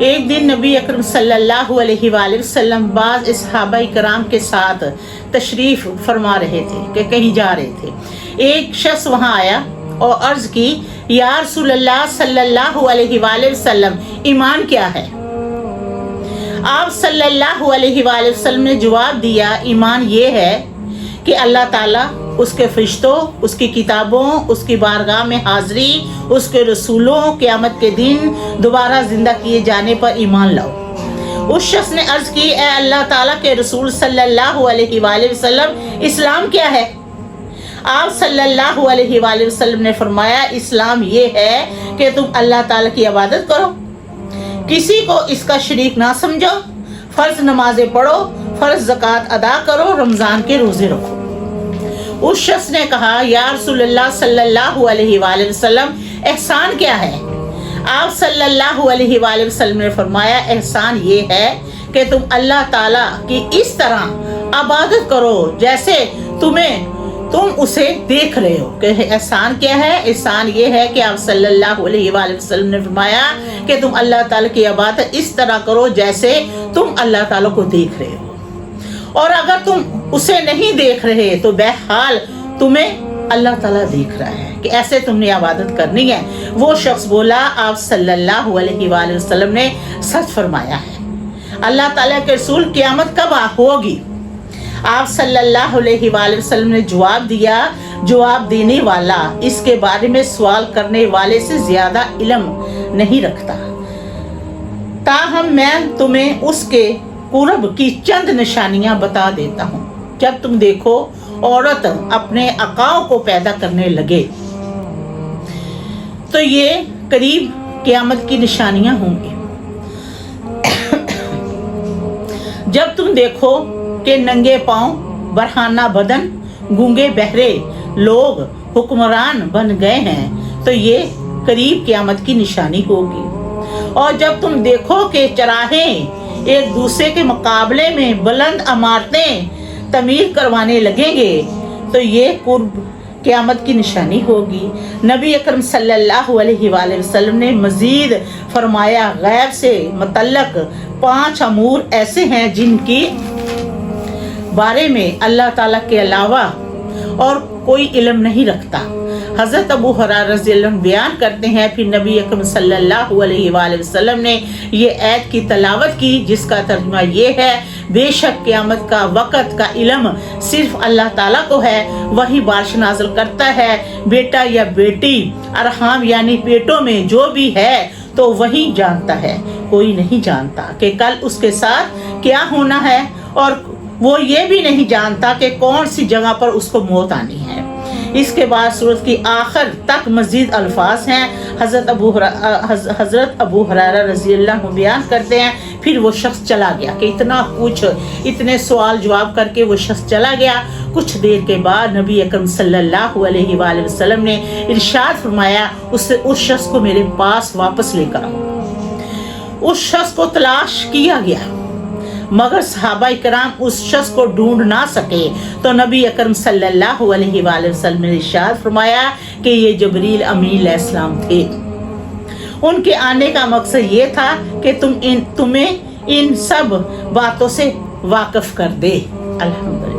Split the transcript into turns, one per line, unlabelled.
ایک دن نبی اکرم صلی اللہ علیہ وآلہ وسلم بعض صحابہ کرام کے ساتھ تشریف فرما رہے تھے کہ کہیں جا رہے تھے. ایک شخص وہاں آیا اور عرض کی یا رسول اللہ صلی اللہ علیہ وآلہ وسلم ایمان کیا ہے؟ آپ صلی اللہ علیہ وآلہ وسلم نے جواب دیا ایمان یہ ہے کہ اللہ تعالیٰ، اس کے فرشتوں، اس کی کتابوں، اس کی بارگاہ میں حاضری، اس کے رسولوں، قیامت کے دن دوبارہ زندہ کیے جانے پر ایمان لاؤ. اس شخص نے عرض کی اے اللہ تعالیٰ کے رسول صلی اللہ علیہ وآلہ وسلم اسلام کیا ہے؟ آپ صلی اللہ علیہ وآلہ وسلم نے فرمایا اسلام یہ ہے کہ تم اللہ تعالیٰ کی عبادت کرو، کسی کو اس کا شریک نہ سمجھو، فرض نمازیں پڑھو، فرض زکوٰۃ ادا کرو، رمضان کے روزے رکھو. اس شخص نے کہا یا رسول اللہ صلی اللہ علیہ وآلہ وسلم احسان کیا ہے؟ آپ صلی اللہ علیہ وآلہ وسلم نے فرمایا احسان یہ ہے کہ تم اللہ تعالیٰ کی اس طرح عبادت کرو جیسے تم اسے دیکھ رہے ہو. کہ احسان کیا ہے؟ احسان یہ ہے کہ آپ صلی اللہ علیہ وآلہ وسلم نے فرمایا کہ تم اللہ تعالیٰ کی عبادت اس طرح کرو جیسے تم اللہ تعالیٰ کو دیکھ رہے ہو، اور اگر تم اسے نہیں دیکھ رہے تو بہرحال تمہیں اللہ تعالیٰ دیکھ رہا ہے کہ ایسے تم نے عبادت کرنی ہے. وہ شخص بولا آپ صلی اللہ علیہ وآلہ وسلم نے سچ فرمایا ہے. اللہ تعالیٰ کے رسول قیامت کب ہوگی؟ آپ صلی اللہ علیہ وآلہ وسلم نے جواب دیا جواب دینے والا اس کے بارے میں سوال کرنے والے سے زیادہ علم نہیں رکھتا، تاہم میں تمہیں اس کے قرب کی چند نشانیاں بتا دیتا ہوں. جب تم دیکھو عورت اپنے عقاؤ کو پیدا کرنے لگے تو یہ قریب قیامت کی نشانیاں ہوں گی. جب تم دیکھو کہ ننگے پاؤں، برہنہ بدن، گونگے بہرے لوگ حکمران بن گئے ہیں تو یہ قریب قیامت کی نشانی ہوگی. اور جب تم دیکھو کہ چراہے ایک دوسرے کے مقابلے میں بلند عمارتیں تعمیر کروانے لگیں گے تو یہ قرب قیامت کی نشانی ہوگی. نبی اکرم صلی اللہ علیہ وآلہ وسلم نے مزید فرمایا غیب سے متعلق 5 امور ایسے ہیں جن کی بارے میں اللہ تعالیٰ کے علاوہ اور کوئی علم نہیں رکھتا. حضرت ابو ہریرہ رضی اللہ عنہ بیان کرتے ہیں پھر نبی اکرم صلی اللہ علیہ وآلہ وسلم نے یہ آیت کی تلاوت کی جس کا ترجمہ یہ ہے بے شک قیامت کا وقت کا علم صرف اللہ تعالیٰ کو ہے، وہی بارش نازل کرتا ہے، بیٹا یا بیٹی ارحام یعنی پیٹوں میں جو بھی ہے تو وہی جانتا ہے، کوئی نہیں جانتا کہ کل اس کے ساتھ کیا ہونا ہے، اور وہ یہ بھی نہیں جانتا کہ کون سی جگہ پر اس کو موت آنی ہے. اس کے بعد سورت کی آخر تک مزید الفاظ ہیں. حضرت ابو ہریرہ رضی اللہ عنہ بیان کرتے ہیں پھر وہ شخص چلا گیا کہ اتنے سوال جواب کر کے وہ شخص چلا گیا. کچھ دیر کے بعد نبی اکرم صلی اللہ علیہ وآلہ وسلم نے ارشاد فرمایا اس شخص کو میرے پاس واپس لے کر آؤ. اس شخص کو تلاش کیا گیا مگر صحابہ کرام اس شخص کو ڈھونڈ نہ سکے تو نبی اکرم صلی اللہ علیہ وآلہ وسلم نے ارشاد فرمایا کہ یہ جبریل امین علیہ السلام تھے. ان کے آنے کا مقصد یہ تھا کہ تمہیں ان سب باتوں سے واقف کر دے. الحمدللہ.